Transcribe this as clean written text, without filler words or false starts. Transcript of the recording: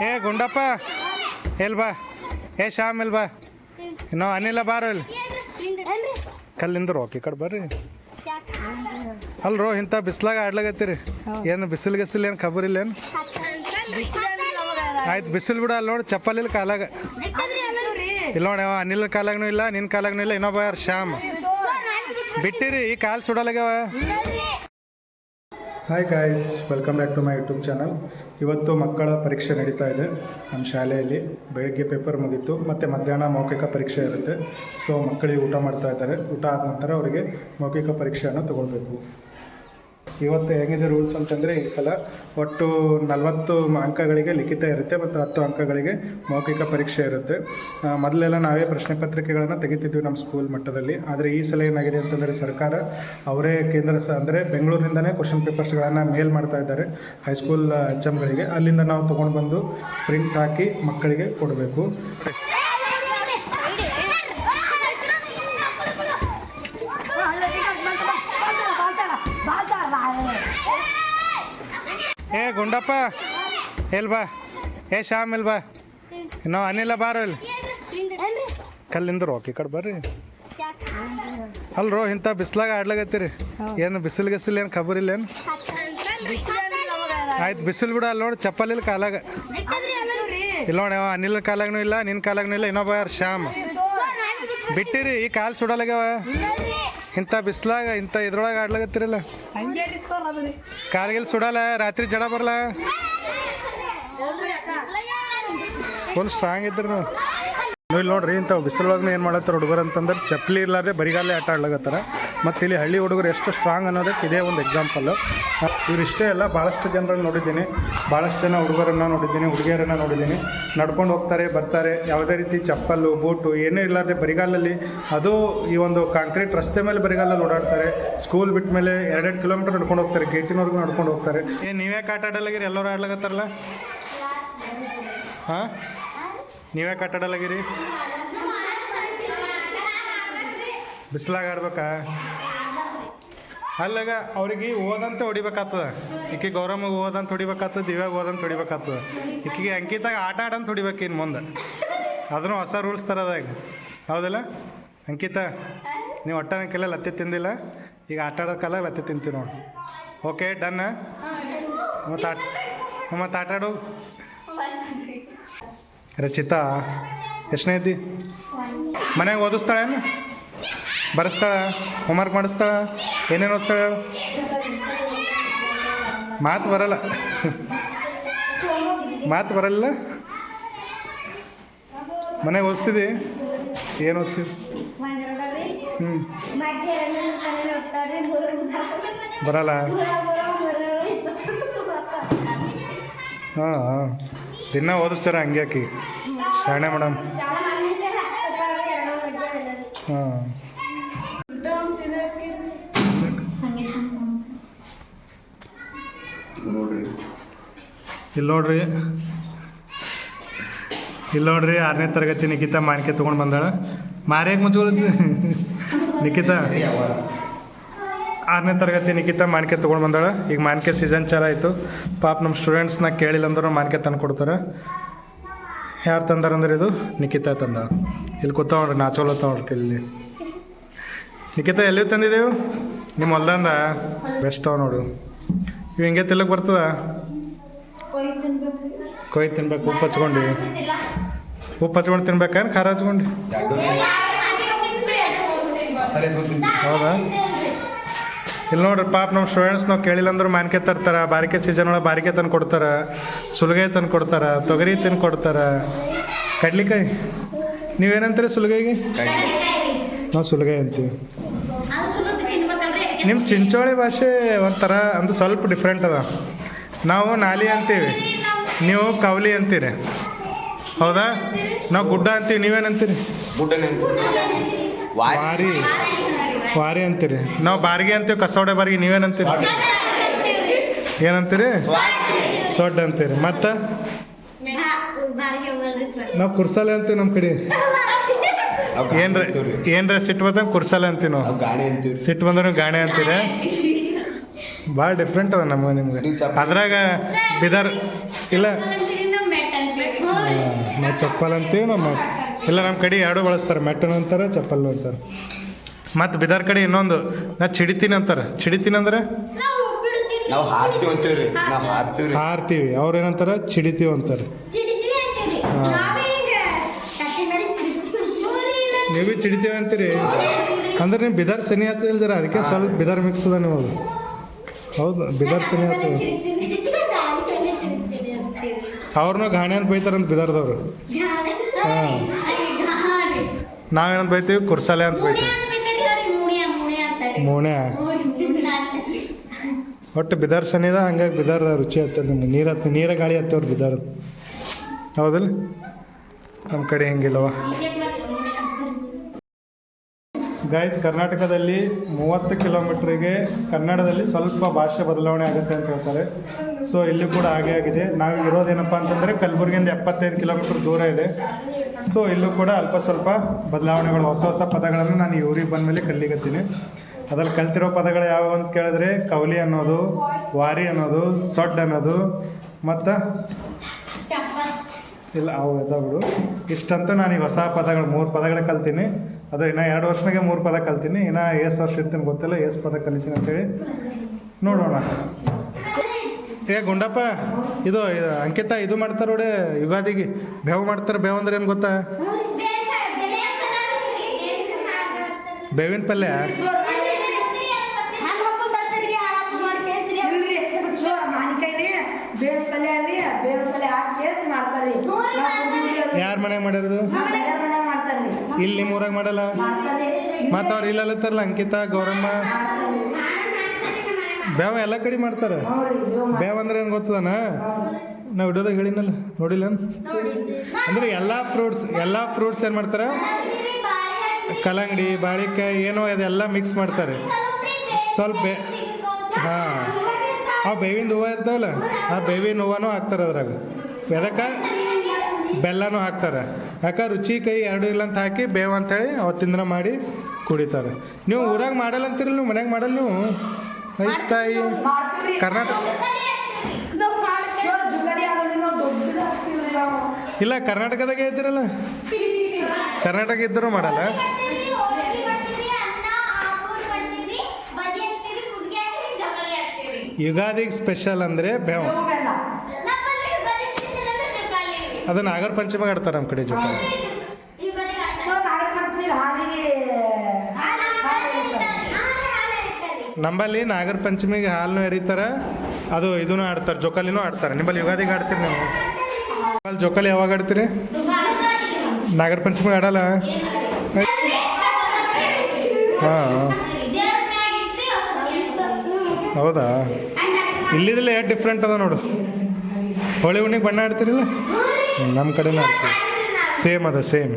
ಏ ಗುಂಡಪ್ಪ ಎಲ್ ಬಾ, ಏ ಶ್ಯಾಮ್ ಎಲ್ ಬಾ, ನೋ ಅನಿಲ ಬಾರೋ ಇಲ್ಲಿ ಕಲ್ಲಿಂದ ರೋಕ್ ಈ ಕಡೆ ಬರ್ರಿ. ಅಲ್ರೋ ಇಂಥ ಬಿಸ್ಲಾಗ ಆಡ್ಲಾಗತ್ತೀರಿ, ಏನು ಬಿಸಿಲು ಗಿಸಿಲ್ ಏನು ಖಬರ್ ಇಲ್ಲ ಏನು? ಆಯ್ತು ಬಿಸಿಲು ಬಿಡ, ಅಲ್ಲಿ ನೋಡಿ ಚಪ್ಪಲ್ ಇಲ್ಲ ಕಾಲಾಗ, ಇಲ್ಲ ನೋಡಿ ಅನಿಲ ಕಾಲಾಗನೂ ಇಲ್ಲ, ನಿನ್ನ ಕಾಲಾಗನೂ ಇಲ್ಲ, ಇನ್ನೊಬ್ಬ ಯಾರು ಶ್ಯಾಮ್ ಬಿಟ್ಟಿರಿ, ಈ ಕಾಲು ಸುಡಲಾಗ್ಯಾವ. Hi guys, welcome back to my YouTube channel. ಇವತ್ತು ಮಕ್ಕಳ ಪರೀಕ್ಷೆ ನಡೀತಾ ಇದೆ ನಮ್ಮ ಶಾಲೆಯಲ್ಲಿ. ಬೆಳಗ್ಗೆ ಪೇಪರ್ ಮುಗೀತು ಮತ್ತು ಮಧ್ಯಾಹ್ನ ಮೌಖಿಕ ಪರೀಕ್ಷೆ ಇರುತ್ತೆ. ಸೊ ಮಕ್ಕಳಿಗೆ ಊಟ ಮಾಡ್ತಾ ಇದ್ದಾರೆ. ಊಟ ಆದ ನಂತರ ಅವರಿಗೆ ಮೌಖಿಕ ಪರೀಕ್ಷೆಯನ್ನು ತಗೊಳ್ಬೇಕು. ಇವತ್ತು ಹೇಗಿದೆ ರೂಲ್ಸ್ ಅಂತಂದರೆ, ಈ ಸಲ ಒಟ್ಟು 40 ಅಂಕಗಳಿಗೆ ಲಿಖಿತ ಇರುತ್ತೆ ಮತ್ತು 10 ಅಂಕಗಳಿಗೆ ಮೌಖಿಕ ಪರೀಕ್ಷೆ ಇರುತ್ತೆ. ಮೊದಲೆಲ್ಲ ನಾವೇ ಪ್ರಶ್ನೆ ಪತ್ರಿಕೆಗಳನ್ನು ತೆಗಿತಿದ್ವಿ ನಮ್ಮ ಸ್ಕೂಲ್ ಮಟ್ಟದಲ್ಲಿ. ಆದರೆ ಈ ಸಲ ಏನಾಗಿದೆ ಅಂತಂದರೆ, ಸರ್ಕಾರ ಅವರೇ ಅಂದರೆ ಬೆಂಗಳೂರಿನಿಂದನೇ ಕ್ವಶನ್ ಪೇಪರ್ಸ್ಗಳನ್ನು ಮೇಲ್ ಮಾಡ್ತಾ ಇದ್ದಾರೆ ಹೈಸ್ಕೂಲ್ HMಗಳಿಗೆ. ಅಲ್ಲಿಂದ ನಾವು ತೊಗೊಂಡು ಬಂದು ಪ್ರಿಂಟ್ ಹಾಕಿ ಮಕ್ಕಳಿಗೆ ಕೊಡಬೇಕು. ಏ ಗುಂಡಪ್ಪ ಎಲ್ ಬಾ, ಏ ಶ್ಯಾಮ್ ಎಲ್ ಬಾ, ನೋ ಅನಿಲ ಬಾರೋ ಇಲ್ಲಿ ಕಲ್ಲಿಂದ ರೋಕ್ ಈ ಕಡೆ ಬರ್ರಿ. ಅಲ್ರೋ ಇಂಥ ಬಿಸ್ಲಾಗ ಆಡ್ಲಾಗತ್ತೀರಿ, ಏನು ಬಿಸಿಲು ಗಿಸಿಲ್ ಏನು ಖಬರ್ ಇಲ್ಲ ಏನು? ಆಯ್ತು ಬಿಸಿಲು ಬಿಡ, ಅಲ್ಲಿ ನೋಡಿ ಚಪ್ಪಲ್ ಇಲ್ಲ ಕಾಲಾಗ, ಇಲ್ಲ ನೋಡಿ ಅನಿಲ ಕಾಲಾಗನೂ ಇಲ್ಲ, ನಿನ್ನ ಕಾಲಾಗನೂ ಇಲ್ಲ, ಇನ್ನೊಬ್ಬ ಯಾರು ಶ್ಯಾಮ್ ಬಿಟ್ಟಿರಿ, ಈ ಕಾಲು ಸುಡಲಾಗ್ಯಾವ. ಇಂಥ ಬಿಸ್ಲಾಗ ಇಂಥ ಇದ್ರೊಳಗೆ ಆಡ್ಲಾಗತ್ತಿರಲ್ಲ, ಕಾರ್ಗಿಲ್ ಸುಡಲ್ಲ, ರಾತ್ರಿ ಜಡ ಬರಲ್ಲ, ಫುಲ್ ಸ್ಟ್ರಾಂಗ್ ಇದ್ರಿ ನೀವು. ಇಲ್ಲಿ ನೋಡ್ರಿ, ಇಂಥ ಬಿಸಿಲೊಳಗೆ ಏನು ಮಾಡತ್ತಾರ ಹುಡುಗರು ಅಂತಂದ್ರೆ, ಚಪ್ಪಲಿ ಇರ್ಲಾರ್ದೆ ಬರಿಗಾಲೇ ಆಟ ಆಡ್ಲಾಗತ್ತಾರ. ಮತ್ತು ಇಲ್ಲಿ ಹಳ್ಳಿ ಹುಡುಗರು ಎಷ್ಟು ಸ್ಟ್ರಾಂಗ್ ಅನ್ನೋದಕ್ಕೆ ಇದೇ ಒಂದು ಎಕ್ಸಾಂಪಲ್ಲು. ಇವರಿಷ್ಟೇ ಅಲ್ಲ, ಭಾಳಷ್ಟು ಜನರನ್ನು ನೋಡಿದ್ದೀನಿ, ಭಾಳಷ್ಟು ಜನ ಹುಡುಗರನ್ನು ನೋಡಿದ್ದೀನಿ, ಹುಡುಗಿಯರನ್ನು ನೋಡಿದ್ದೀನಿ. ನಡ್ಕೊಂಡು ಹೋಗ್ತಾರೆ, ಬರ್ತಾರೆ, ಯಾವುದೇ ರೀತಿ ಚಪ್ಪಲ್ಲು ಬೂಟು ಏನೂ ಇಲ್ಲಾರ್ದೆ ಬರಿಗಾಲಲ್ಲಿ, ಅದು ಈ ಒಂದು ಕಾಂಕ್ರೀಟ್ ರಸ್ತೆ ಮೇಲೆ ಬರಿಗಾಲಲ್ಲಿ ಓಡಾಡ್ತಾರೆ. ಸ್ಕೂಲ್ ಬಿಟ್ಟ ಮೇಲೆ 2 ಕಿಲೋಮೀಟರ್ ನಡ್ಕೊಂಡು ಹೋಗ್ತಾರೆ, ಗೇಟಿನವ್ರಿಗೂ ನಡ್ಕೊಂಡು ಹೋಗ್ತಾರೆ. ನೀವ್ಯಾಕೆ ಆಟ ಆಡಲಾಗಿರಿ? ಎಲ್ಲರೂ ಆಡ್ಲಾಗತ್ತಾರಲ್ಲ. ಹಾಂ, ನೀವ್ಯಾಕೆ ಆಟ ಆಡಲಾಗಿರಿ? ಬಿಸಿಲಾಗ ಆಡ್ಬೇಕಾ? ಅಲ್ಲಾಗ ಅವ್ರಿಗೆ ಓದಂತ ಹೊಡಿಬೇಕಾಗ್ತದೆ. ಈಕೆ ಗೌರಮ್ಮಗೆ ಓದಂತ ಹೊಡಿಬೇಕಾಗ್ತದೆ, ದಿವ್ಯಾಗ ಓದಂತ ಹೊಡಿಬೇಕಾಗ್ತದೆ. ಈಕೆಗೆ ಅಂಕಿತಾಗ ಆಟ ಆಡಂತ ಹೊಡಿಬೇಕು ಇನ್ನು ಮುಂದೆ. ಅದನ್ನು ಹೊಸ ರೂಲ್ಸ್ ತರೋದಾಗ, ಹೌದಲ್ಲ ಅಂಕಿತಾ? ನೀವು ಒಟ್ಟಾನ ಕೆಲ ಲತ್ತಿ ತಿಂದಿಲ್ಲ, ಈಗ ಆಟ ಆಡೋ ಕಾಲ ಲತ್ತಿ ತಿಂತೀವಿ ನೋಡಿ. Okay done. ಮತ್ತು ಆಟ ಆಡು. ರಚಿತಾ ಎಷ್ಟನೇ ಇದ್ದಿ? ಮನೆಗೆ ಓದಿಸ್ತಾಳೇನು? ಬರೆಸ್ತಾಳ? ಹೋಮ್ವರ್ಕ್ ಮಾಡಿಸ್ತಾಳ? ಏನೇನು ಓದಿಸ್ತಾಳ? ಮಾತು ಬರಲ್ಲ, ಮಾತು ಬರಲ್ಲ. ಮನೆಗೆ ಓದಿಸಿದಿ? ಏನು ಓದಿಸಿದಿ? ಬರಲ್ಲ. ಹಾಂ, ದಿನ ಓದಿಸ್ತಾರ ಹಂಗೆ ಆಕಿ ಶಾಣೆ ಮೇಡಮ್. ಹಾಂ, ಇಲ್ಲಿ ನೋಡ್ರಿ 6ನೇ ತರಗತಿ ನಿಖಿತಾ ಮಾನ್ಕೆ ತೊಗೊಂಡು ಬಂದಾಳ. ಮಾರಿಯಾಗ ಮುಚ್ಕೊಳತ್ತಿ ನಿಖಿತಾ. 6ನೇ ತರಗತಿ ನಿಖಿತಾ ಮಾನ್ಕೆ ತೊಗೊಂಡು ಬಂದಾಳ. ಈಗ ಮಾನ್ಕೆ ಸೀಸನ್ ಚಾಲ ಆಯಿತು. ಪಾಪ ನಮ್ಮ ಸ್ಟೂಡೆಂಟ್ಸ್ನ ಕೇಳಿಲ್ಲ ಅಂದ್ರೂ ಮಾನ್ಕೆ ತಂದು ಕೊಡ್ತಾರೆ. ಯಾರು ತಂದಾರಂದ್ರೆ ಇದು ನಿಖಿತಾ ತಂದ. ಇಲ್ಲಿ ಕೂತಾವ್ರಿ, ನಾಚೋಲತ್ತಾವ್ರಿ ಇಲ್ಲಿ. ನಿಖಿತಾ ಎಲ್ಲಿ ತಂದಿದ್ದೇವು? ನಿಮ್ಮ ಹೊಲ್ದಂದ ಬೆಸ್ಟ್ ಅವ ನೋಡು. ಇವು ಹಿಂಗೆ ತಿಲ್ಲಕ್ಕೆ ಬರ್ತದ? ಕೊಯ್ದು ತಿನ್ಬೇಕು. ಉಪ್ಪು ಹಚ್ಕೊಂಡು ತಿನ್ಬೇಕೇನು ಖಾರ ಹಚ್ಕೊಂಡು? ಹೌದಾ? ಇಲ್ಲಿ ನೋಡ್ರಿ, ಪಾಪ ನಮ್ಮ ಸ್ಟೂಡೆಂಟ್ಸ್ ನಾವು ಕೇಳಿಲ್ಲ ಅಂದ್ರೂ ಮಾನ್ಕೆ ತರ್ತಾರೆ. ಬಾರಿಕೆ ಸೀಸನ್ ಒಳಗೆ ಬಾರಿಕೆ ತಂದು ಕೊಡ್ತಾರೆ, ಸುಲಿಗೆ ತಂದು ಕೊಡ್ತಾರೆ, ತೊಗರಿ ತಂದು ಕೊಡ್ತಾರೆ, ಕಡ್ಲಿಕಾಯಿ. ನೀವೇನಂತೀರಿ ಸುಲಿಗೆಗೆ? ನಾವು ಸುಲಿಗೆ ಅಂತೀವಿ. ನಿಮ್ಮ ಚಿಂಚೋಳಿ ಭಾಷೆ ಒಂಥರ ಅಂದ್ರೆ ಸ್ವಲ್ಪ ಡಿಫ್ರೆಂಟ್ ಅದ. ನಾವು ನಾಲಿ ಅಂತೀವಿ, ನೀವು ಕವಲಿ ಅಂತೀರಿ, ಹೌದಾ? ನಾವು ಗುಡ್ಡ ಅಂತೀವಿ, ನೀವೇನಂತೀರಿ? ವಾರಿ ಅಂತೀರಿ. ನಾವು ಬಾರಿಗೆ ಅಂತೀವಿ, ಕಸೋಡೆ ಬಾರಿಗೆ. ನೀವೇನಂತೀರಿ? ಏನಂತೀರಿ? ಸೊಡ್ಡ ಅಂತೀರಿ. ಮತ್ತು ನಾವು ಕುರ್ಸಲೆ ಅಂತೀವಿ ನಮ್ಮ ಕಡೆ. ಏನ್ರ ಸಿಟ್ಟು ಬಂದಂಗೆ ಕುರ್ಸಲೆ ಅಂತೀವಿ ನಾವು. ಸಿಟ್ಟು ಬಂದ್ರೆ ಗಾಣೆ ಅಂತೀರಿ. ಭಾಳ ಡಿಫ್ರೆಂಟ್ ಅದ ನಮಗೆ ನಿಮ್ಗೆ. ಅದ್ರಾಗ ಬಿದರ್ ಇಲ್ಲ ನಾವು ಚಪ್ಪಲ್ ಅಂತೀವಿ ನಮ್ಮ ಇಲ್ಲ ನಮ್ಮ ಕಡೆ ಎರಡು ಬಳಸ್ತಾರೆ ಮೆಟ್ಟನು ಅಂತಾರೆ ಚಪ್ಪಲ್ ಅಂತಾರೆ ಮತ್ತು ಬಿದರ್ ಕಡೆ ಇನ್ನೊಂದು ನಾ ಚಿಡಿತೀನಿ ಅಂತಾರೆ ಚಿಡಿತೀನಿ ಅಂದ್ರೆ ನಾವು ಹಾರ್ತೀವಿ ಅಂತೀವ್ರಿ ನಾವು ಹಾರ್ತೀವಿ ಅವ್ರು ಏನಂತಾರೆ ಚಿಡಿತೀವಿ ಅಂತಾರೆ ನೀವು ಚಿಡಿತೀವಿ ಅಂತೀರಿ ಅಂದ್ರೆ ನೀವು ಬಿದರ್ ಸನಿ ಆಗ್ತದಿಲ್ಲ ಜರ ಅದಕ್ಕೆ ಸ್ವಲ್ಪ ಬಿದರ್ ಮಿಕ್ಸ್ ಅದ ನೀವು ಹೌದು ಬಿದರ್ ಸನಿ ಆಗ್ತದೆ ಅವ್ರನ್ನೂ ಗಾಣಿ ಅಂತ ಬೈತಾರಂತ ಬಿದರ್ದವ್ರು ಹಾಂ ನಾವೇನಂತ ಬೈತೀವಿ ಕುರ್ಸಾಲೆ ಅಂತ ಬೈತೀವಿ ಮೂಣೆ ಒಟ್ಟು ಬಿದರ್ ಸನಿದ ಹಂಗಾಗಿ ಬಿದರ್ ರುಚಿ ಆಗ್ತದೆ ನಿಮ್ಗೆ ನೀರ ಗಾಳಿ ಹತ್ತವ್ರು ಬಿದರ್ ಹೌದಲ್ಲ ನಮ್ಮ ಕಡೆ ಹೆಂಗಿಲ್ಲವ ಗೈಸ್ ಕರ್ನಾಟಕದಲ್ಲಿ 30 ಕಿಲೋಮೀಟ್ರಿಗೆ ಕನ್ನಡದಲ್ಲಿ ಸ್ವಲ್ಪ ಭಾಷೆ ಬದಲಾವಣೆ ಆಗುತ್ತೆ ಅಂತ ಹೇಳ್ತಾರೆ ಸೊ ಇಲ್ಲಿ ಕೂಡ ಹಾಗೆ ಆಗಿದೆ ನಾವು ಇರೋದೇನಪ್ಪ ಅಂತಂದರೆ ಕಲಬುರಗಿಯಿಂದ 75 ಕಿಲೋಮೀಟ್ರ್ ದೂರ ಇದೆ ಸೊ ಇಲ್ಲೂ ಕೂಡ ಅಲ್ಪ ಸ್ವಲ್ಪ ಬದಲಾವಣೆಗಳು ಹೊಸ ಪದಗಳನ್ನು ನಾನು ಈ ಊರಿಗೆ ಬಂದ ಮೇಲೆ ಕಲಿಗತ್ತೀನಿ ಅದ್ರಲ್ಲಿ ಕಲ್ತಿರೋ ಪದಗಳು ಯಾವುವು ಅಂತ ಕೇಳಿದ್ರೆ ಕೌಲಿ ಅನ್ನೋದು ವಾರಿ ಅನ್ನೋದು ಸೊಡ್ ಅನ್ನೋದು ಮತ್ತು ಇಲ್ಲ ಅವು ಎದಾಬಿಡು ಇಷ್ಟಂತೂ ನಾನೀಗ ಹೊಸ ಪದಗಳು 3 ಪದಗಳೇ ಕಲ್ತೀನಿ ಅದು ಇನ್ನು 2 ವರ್ಷನಾಗೆ 3 ಪದ ಕಲ್ತೀನಿ ಇನ್ನು ಎಷ್ಟು ವರ್ಷ ಇರ್ತೀನಿ ಗೊತ್ತಿಲ್ಲ ಎಷ್ಟು ಪದ ಕಲಿತೀನಿ ಅಂತೇಳಿ ನೋಡೋಣ ಗುಂಡಪ್ಪ ಇದು ಅಂಕಿತ ಇದು ಮಾಡ್ತಾರೆ ನೋಡಿ ಯುಗಾದಿಗೆ ಬೇವು ಮಾಡ್ತಾರೆ ಬೇವು ಅಂದ್ರೆ ಏನು ಗೊತ್ತಾ ಬೇವಿನ ಪಲ್ಯ ಯಾರ ಮನೆಯಾಗ ಮಾಡಿರೋದು ಇಲ್ಲಿ ನಿಮ್ಮ ಊರಾಗ ಮಾಡಲ್ಲ ಮತ್ತು ಅವ್ರು ಇಲ್ಲತ್ತಾರಲ್ಲ ಅಂಕಿತ ಗೌರಮ್ಮ ಬೇವ ಎಲ್ಲ ಕಡೆ ಮಾಡ್ತಾರೆ ಬೇವ ಅಂದ್ರೆ ಏನು ಗೊತ್ತದನ ನಾವು ಹಿಡಿಯೋದಾಗ ಹೇಳಿನಲ್ಲ ನೋಡಿಲ್ಲ ಅಂದ್ರೆ ಎಲ್ಲ ಫ್ರೂಟ್ಸ್ ಏನು ಮಾಡ್ತಾರೆ ಕಲ್ಲಂಗಡಿ ಬಾಳಿಕಾಯಿ ಏನೋ ಅದೆಲ್ಲ ಮಿಕ್ಸ್ ಮಾಡ್ತಾರೆ ಸ್ವಲ್ಪ ಹಾಂ ಆ ಬೇವಿನ ಹೂವು ಇರ್ತಾವಲ್ಲ ಆ ಬೇವಿನ ಹೂವನೂ ಹಾಕ್ತಾರೆ ಅದ್ರಾಗ ಎದಕ್ಕೆ ಬೆಲ್ಲನೂ ಹಾಕ್ತಾರೆ ಯಾಕೆ ರುಚಿ ಕೈ ಎರಡು ಇಲ್ಲ ಅಂತ ಹಾಕಿ ಬೇವು ಅಂತೇಳಿ ಅವತ್ತಿಂದ ಮಾಡಿ ಕುಡಿತಾರೆ ನೀವು ಊರಾಗ ಮಾಡಲ್ಲ ಅಂತೀರಲ್ಲ ನೀವು ಮನ್ಯಾಗ ಮಾಡಲ್ಲ ನೀವು ಐತಾಯಿ ಕರ್ನಾಟಕ ಇಲ್ಲ ಕರ್ನಾಟಕದಾಗೆ ಇದ್ದೀರಲ್ಲ ಕರ್ನಾಟಕ ಇದ್ದರೂ ಮಾಡಲ್ಲ ಯುಗಾದಿಗೆ ಸ್ಪೆಷಲ್ ಅಂದರೆ ಬೇವು ಅದು ನಾಗರ ಪಂಚಮಿಗೆ ಆಡ್ತಾರೆ ನಮ್ಮ ಕಡೆ ಜೊತೆ ನಮ್ಮಲ್ಲಿ ನಾಗರ ಪಂಚಮಿಗೆ ಹಾಲನ್ನು ಎರಿತಾರೆ ಅದು ಇದನ್ನು ಆಡ್ತಾರೆ ಜೋಕಾಲಿನೂ ಆಡ್ತಾರೆ ನಿಮ್ಮಲ್ಲಿ ಯುಗಾದಿಗೆ ಆಡ್ತೀರಿ ನೀವು ಅಲ್ಲಿ ಜೋಕಾಲಿ ಯಾವಾಗ ಆಡ್ತೀರಿ ನಾಗರ ಪಂಚಮಿಗೆ ಆಡಲ್ಲ ಹಾಂ ಹೌದಾ ಇಲ್ಲಿದೆಲ್ಲ ಎಷ್ಟು ಡಿಫ್ರೆಂಟ್ ಅದ ನೋಡು ಹೋಳಿ ಹುಣ್ಣಿಗೆ ಬಣ್ಣ ಆಡ್ತೀರಿಲ್ಲ ನಮ್ಮ ಕಡೆನೂ ಆಡ್ತೀವಿ ಸೇಮ್ ಅದ ಸೇಮ್